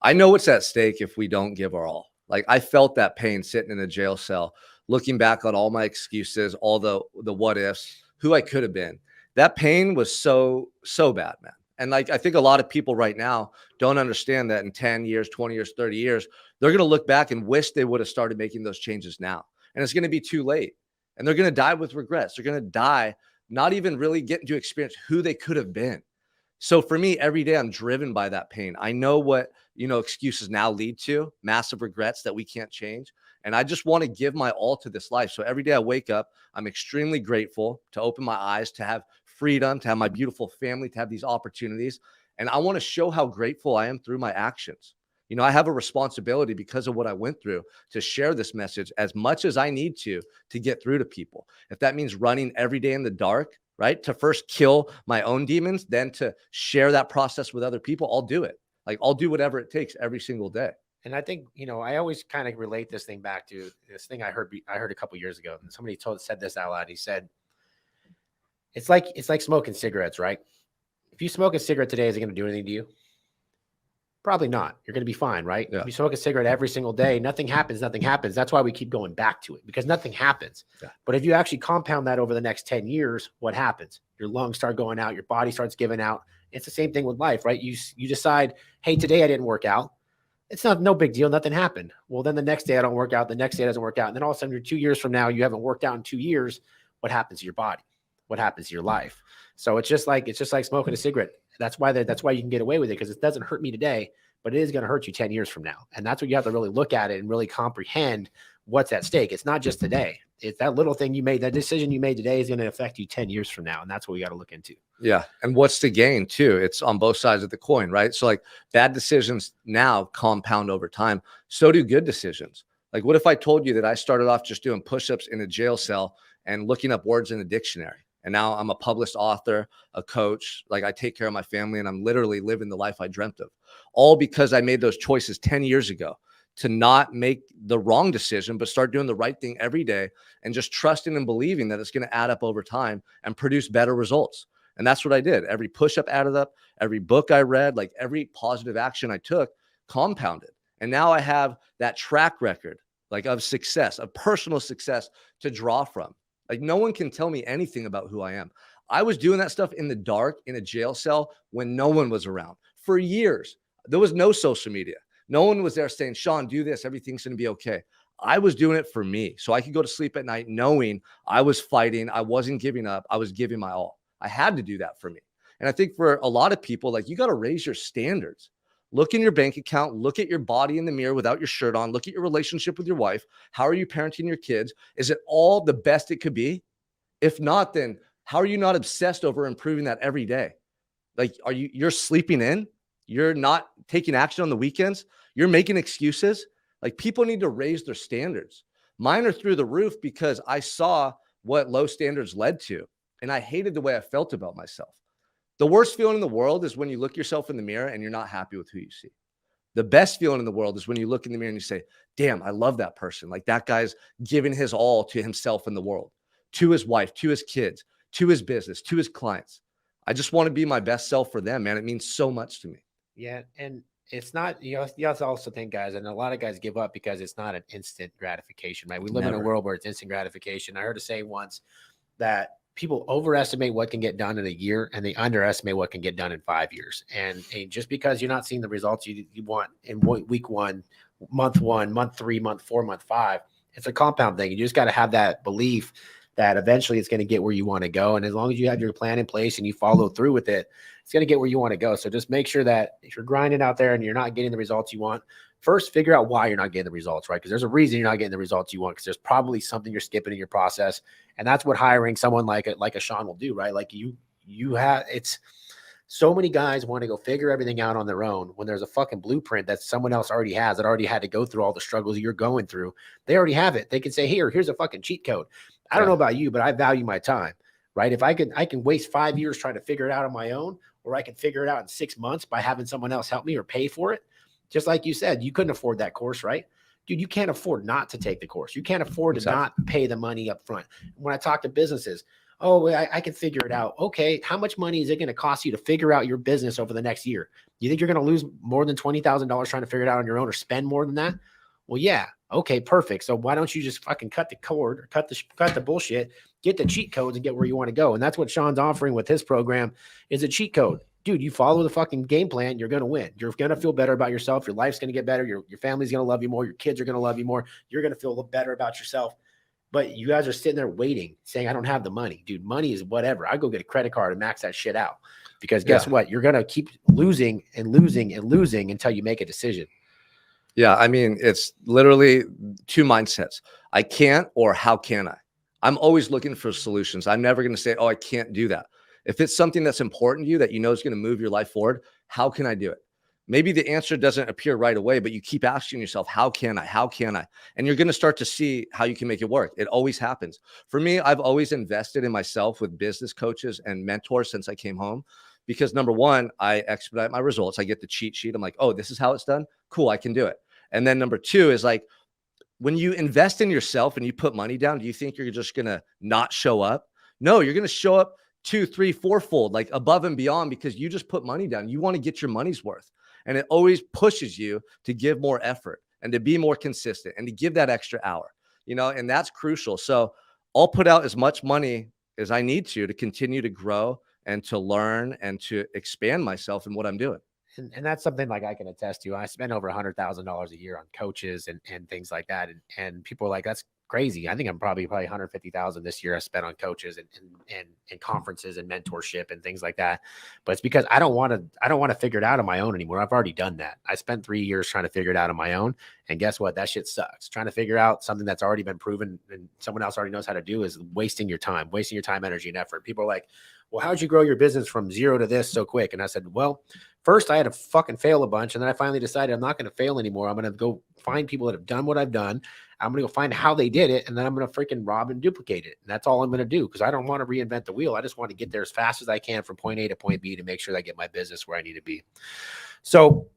I know what's at stake if we don't give our all. Like I felt that pain sitting in a jail cell, looking back on all my excuses, all the what ifs, who I could have been. That pain was so bad, man. And like, I think a lot of people right now don't understand that in 10 years, 20 years, 30 years, they're going to look back and wish they would have started making those changes now. And it's going to be too late. And they're going to die with regrets. They're going to die not even really getting to experience who they could have been. So for me, every day I'm driven by that pain. I know what, excuses now lead to, massive regrets that we can't change. And I just want to give my all to this life. So every day I wake up, I'm extremely grateful to open my eyes, to have freedom, to have my beautiful family, to have these opportunities. And I want to show how grateful I am through my actions. I have a responsibility because of what I went through to share this message as much as I need to get through to people. If that means running every day in the dark, right? To first kill my own demons, then to share that process with other people, I'll do it. Like I'll do whatever it takes every single day. And I think, I always kind of relate this thing back to this thing I heard a couple years ago. And somebody said this out loud. He said, it's like smoking cigarettes, right? If you smoke a cigarette today, is it going to do anything to you? Probably not. You're going to be fine, right? Yeah. If you smoke a cigarette every single day, nothing happens. That's why we keep going back to it, because nothing happens. Yeah. But if you actually compound that over the next 10 years, what happens? Your lungs start going out. Your body starts giving out. It's the same thing with life, right? You decide, hey, today I didn't work out. It's no big deal. Nothing happened. Well, then the next day I don't work out. The next day it doesn't work out. And then all of a sudden, you're 2 years from now, you haven't worked out in 2 years. What happens to your body? What happens to your life? So it's just like smoking a cigarette. That's why you can get away with it, because it doesn't hurt me today, but it is going to hurt you 10 years from now. And that's what you have to really look at it and really comprehend what's at stake. It's not just today. It's that little thing you made, that decision you made today is going to affect you 10 years from now. And that's what we got to look into. Yeah. And what's the gain too? It's on both sides of the coin, right? So like bad decisions now compound over time. So do good decisions. Like what if I told you that I started off just doing push-ups in a jail cell and looking up words in a dictionary? And now I'm a published author, a coach, like I take care of my family, and I'm literally living the life I dreamt of, all because I made those choices 10 years ago to not make the wrong decision, but start doing the right thing every day and just trusting and believing that it's going to add up over time and produce better results. And that's what I did. Every push-up added up, every book I read, like every positive action I took compounded. And now I have that track record, like of success, of personal success to draw from. Like no one can tell me anything about who I am. I was doing that stuff in the dark in a jail cell when no one was around for years. There was no social media. No one was there saying, Sean, do this. Everything's going to be okay. I was doing it for me so I could go to sleep at night knowing I was fighting. I wasn't giving up. I was giving my all. I had to do that for me. And I think for a lot of people, like you got to raise your standards. Look in your bank account, look at your body in the mirror without your shirt on, look at your relationship with your wife. How are you parenting your kids? Is it all the best it could be? If not, then how are you not obsessed over improving that every day? Like, you're sleeping in? You're not taking action on the weekends? You're making excuses? Like people need to raise their standards. Mine are through the roof because I saw what low standards led to. And I hated the way I felt about myself. The worst feeling in the world is when you look yourself in the mirror and you're not happy with who you see. The best feeling in the world is when you look in the mirror and you say, damn, I love that person. Like that guy's giving his all to himself in the world, to his wife, to his kids, to his business, to his clients. I just want to be my best self for them, man. It means so much to me. Yeah. And it's not, you have to also think, guys, and a lot of guys give up because it's not an instant gratification, right? We live in a world where it's instant gratification. I heard a saying once that people overestimate what can get done in a year and they underestimate what can get done in 5 years. And just because you're not seeing the results you want in week 1, month 3, month 4, month 5, it's a compound thing. You just got to have that belief that eventually it's going to get where you want to go. And as long as you have your plan in place and you follow through with it, it's going to get where you want to go. So just make sure that if you're grinding out there and you're not getting the results you want, first figure out why you're not getting the results, right? Because there's a reason you're not getting the results you want, because there's probably something you're skipping in your process. And that's what hiring someone like a Sean will do, right? Like you have, it's so many guys want to go figure everything out on their own when there's a fucking blueprint that someone else already has, that already had to go through all the struggles you're going through. They already have it. They can say, here's a fucking cheat code. I don't know about you, but I value my time, right? If I can waste 5 years trying to figure it out on my own, or I can figure it out in 6 months by having someone else help me or pay for it. Just like you said, you couldn't afford that course, right? Dude, you can't afford not to take the course. You can't afford to not pay the money up front. When I talk to businesses, I can figure it out. Okay, how much money is it going to cost you to figure out your business over the next year? You think you're going to lose more than $20,000 trying to figure it out on your own, or spend more than that? Well, yeah. Okay, perfect. So why don't you just fucking cut the cord, or cut the bullshit, get the cheat codes and get where you want to go? And that's what Sean's offering with his program, is a cheat code. Dude, you follow the fucking game plan, you're going to win. You're going to feel better about yourself. Your life's going to get better. Your family's going to love you more. Your kids are going to love you more. You're going to feel better about yourself. But you guys are sitting there waiting, saying, I don't have the money. Dude, money is whatever. I go get a credit card and max that shit out. Because guess what? You're going to keep losing and losing and losing until you make a decision. Yeah, I mean, it's literally two mindsets. I can't, or how can I? I'm always looking for solutions. I'm never going to say, I can't do that. If it's something that's important to you that you know is going to move your life forward, how can I do it? maybe the answer doesn't appear right away, but you keep asking yourself, how can I? How can I? And you're going to start to see how you can make it work. It always happens. For me, I've always invested in myself with business coaches and mentors since I came home. Because number one, I expedite my results. I get the cheat sheet. I'm like, oh, this is how it's done. Cool, I can do it. And then number two is like, when you invest in yourself and you put money down, do you think you're just going to not show up? No, you're going to show up 2, 3, 4-fold, like above and beyond, because you just put money down. You want to get your money's worth. And it always pushes you to give more effort and to be more consistent and to give that extra hour, and that's crucial. So I'll put out as much money as I need to continue to grow and to learn and to expand myself in what I'm doing. And that's something like I can attest to. I spend over $100,000 a year on coaches and things like that. And people are like, that's crazy. I think I'm probably 150,000 this year I spent on coaches and conferences and mentorship and things like that. But it's because I don't want to figure it out on my own anymore. I've already done that. I spent 3 years trying to figure it out on my own. And guess what? That shit sucks. Trying to figure out something that's already been proven and someone else already knows how to do is wasting your time, energy, and effort. People are like, well, how'd you grow your business from 0 to this so quick? And I said, well, first I had to fucking fail a bunch. And then I finally decided I'm not going to fail anymore. I'm going to go find people that have done what I've done. I'm going to go find how they did it. And then I'm going to freaking rob and duplicate it. And that's all I'm going to do, because I don't want to reinvent the wheel. I just want to get there as fast as I can from point A to point B to make sure that I get my business where I need to be. So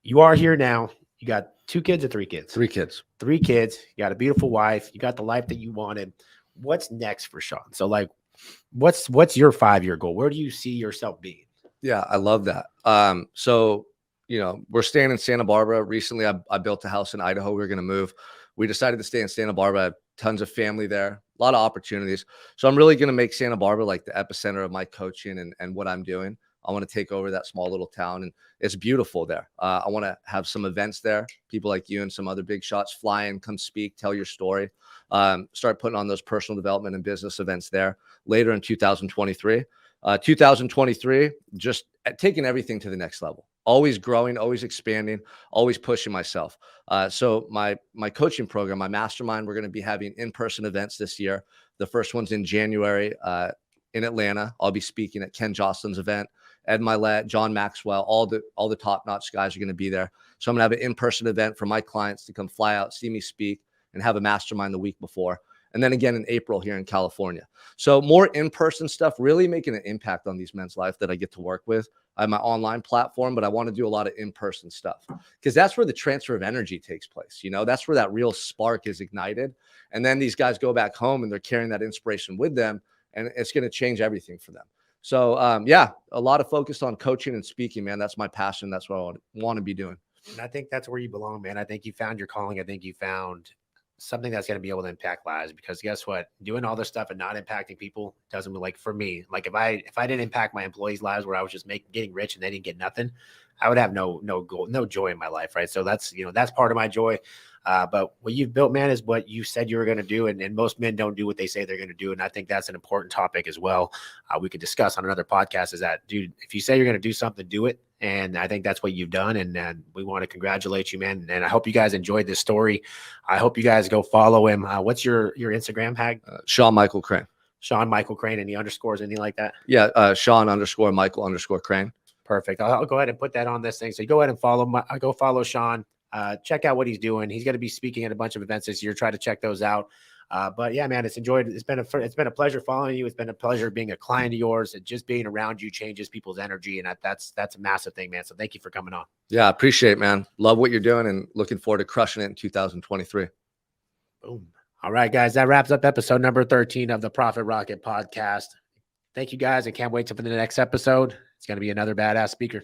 you are here now. You got 2 kids or 3 kids? 3 kids. 3 kids. You got a beautiful wife. You got the life that you wanted. What's next for Sean? So like, what's your 5-year goal? Where do you see yourself being? Yeah, I love that. So, we're staying in Santa Barbara. Recently, I built a house in Idaho. We were going to move. We decided to stay in Santa Barbara. I have tons of family there, a lot of opportunities. So I'm really going to make Santa Barbara like the epicenter of my coaching and what I'm doing. I want to take over that small little town, and it's beautiful there. I want to have some events there. People like you and some other big shots fly in, come speak, tell your story. Start putting on those personal development and business events there later in 2023. 2023, just taking everything to the next level, always growing, always expanding, always pushing myself. So my coaching program, my mastermind, we're going to be having in-person events this year. The first one's in January in Atlanta. I'll be speaking at Ken Jocelyn's event. Ed Milet, John Maxwell, all the top-notch guys are going to be there. So I'm going to have an in-person event for my clients to come fly out, see me speak, and have a mastermind the week before. And then again in April here in California. So more in-person stuff, really making an impact on these men's life that I get to work with. I have my online platform, but I want to do a lot of in-person stuff because that's where the transfer of energy takes place. That's where that real spark is ignited. And then these guys go back home and they're carrying that inspiration with them, and it's going to change everything for them. So yeah, a lot of focus on coaching and speaking, man. That's my passion. That's what I want to be doing. And I think that's where you belong, man. I think you found your calling. I think you found something that's going to be able to impact lives, because guess what? Doing all this stuff and not impacting people doesn't, like, for me, like if I didn't impact my employees' lives where I was just getting rich and they didn't get nothing, I would have no goal, no joy in my life. Right. So that's part of my joy. But what you've built, man, is what you said you were going to do. And most men don't do what they say they're going to do. And I think that's an important topic as well. We could discuss on another podcast is that, dude, if you say you're going to do something, do it. And I think that's what you've done. And we want to congratulate you, man. And I hope you guys enjoyed this story. I hope you guys go follow him. What's your Instagram tag? Sean Michael Crane. Sean Michael Crane. Any underscores, anything like that? Yeah. Sean _Michael _Crane. Perfect. I'll go ahead and put that on this thing. So you go ahead and go follow Sean. Check out what he's doing. He's going to be speaking at a bunch of events this year. Try to check those out. But yeah, man, it's been a pleasure following you. It's been a pleasure being a client of yours, and just being around you changes people's energy. And that's a massive thing, man. So thank you for coming on. Yeah, I appreciate it, man. Love what you're doing and looking forward to crushing it in 2023. Boom. All right, guys, that wraps up episode number 13 of the Profit Rocket podcast. Thank you guys. I can't wait for the next episode. It's going to be another badass speaker.